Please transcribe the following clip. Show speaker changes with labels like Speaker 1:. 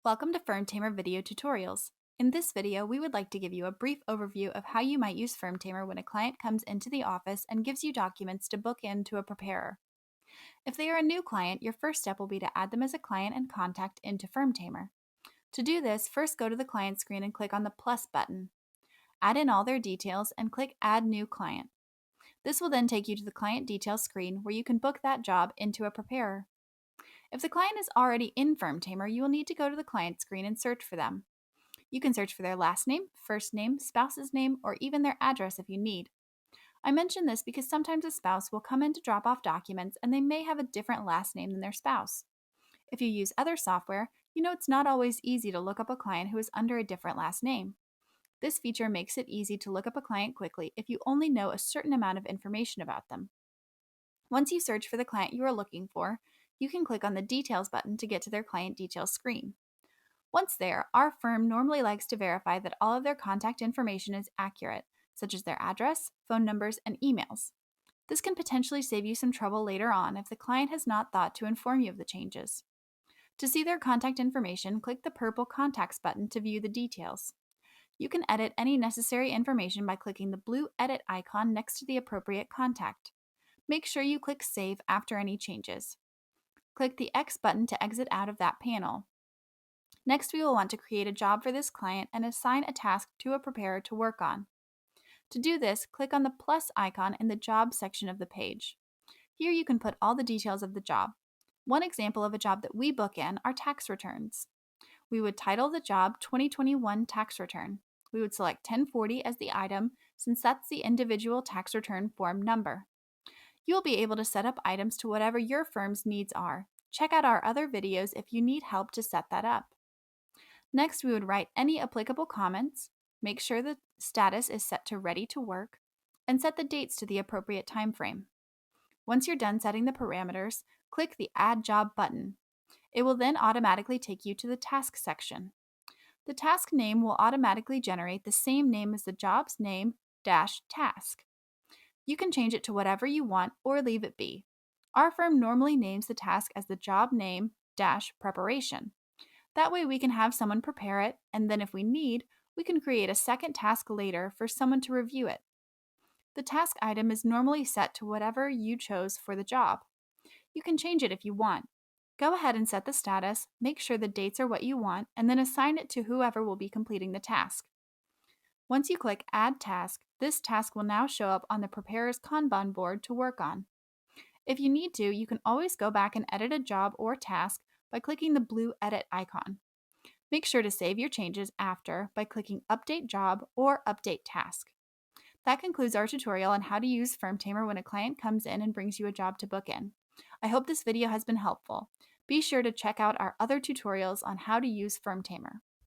Speaker 1: Welcome to FirmTamer video tutorials. In this video, we would like to give you a brief overview of how you might use FirmTamer when a client comes into the office and gives you documents to book into a preparer. If they are a new client, your first step will be to add them as a client and contact into FirmTamer. To do this, first go to the client screen and click on the plus button. Add in all their details and click Add New Client. This will then take you to the client details screen where you can book that job into a preparer. If the client is already in FirmTamer, you will need to go to the client screen and search for them. You can search for their last name, first name, spouse's name, or even their address if you need. I mention this because sometimes a spouse will come in to drop off documents and they may have a different last name than their spouse. If you use other software, you know it's not always easy to look up a client who is under a different last name. This feature makes it easy to look up a client quickly if you only know a certain amount of information about them. Once you search for the client you are looking for, you can click on the Details button to get to their client details screen. Once there, our firm normally likes to verify that all of their contact information is accurate, such as their address, phone numbers, and emails. This can potentially save you some trouble later on if the client has not thought to inform you of the changes. To see their contact information, click the purple Contacts button to view the details. You can edit any necessary information by clicking the blue Edit icon next to the appropriate contact. Make sure you click Save after any changes. Click the X button to exit out of that panel. Next, we will want to create a job for this client and assign a task to a preparer to work on. To do this, click on the plus icon in the Job section of the page. Here you can put all the details of the job. One example of a job that we book in are tax returns. We would title the job 2021 Tax Return. We would select 1040 as the item since that's the individual tax return form number. You will be able to set up items to whatever your firm's needs are. Check out our other videos if you need help to set that up. Next, we would write any applicable comments, make sure the status is set to Ready to Work, and set the dates to the appropriate time frame. Once you're done setting the parameters, click the Add Job button. It will then automatically take you to the Task section. The task name will automatically generate the same name as the job's name - task. You can change it to whatever you want or leave it be. Our firm normally names the task as the job name - preparation. That way we can have someone prepare it, and then if we need, we can create a second task later for someone to review it. The task item is normally set to whatever you chose for the job. You can change it if you want. Go ahead and set the status, make sure the dates are what you want, and then assign it to whoever will be completing the task. Once you click Add Task, this task will now show up on the preparer's Kanban board to work on. If you need to, you can always go back and edit a job or task by clicking the blue Edit icon. Make sure to save your changes after by clicking Update Job or Update Task. That concludes our tutorial on how to use FirmTamer when a client comes in and brings you a job to book in. I hope this video has been helpful. Be sure to check out our other tutorials on how to use FirmTamer.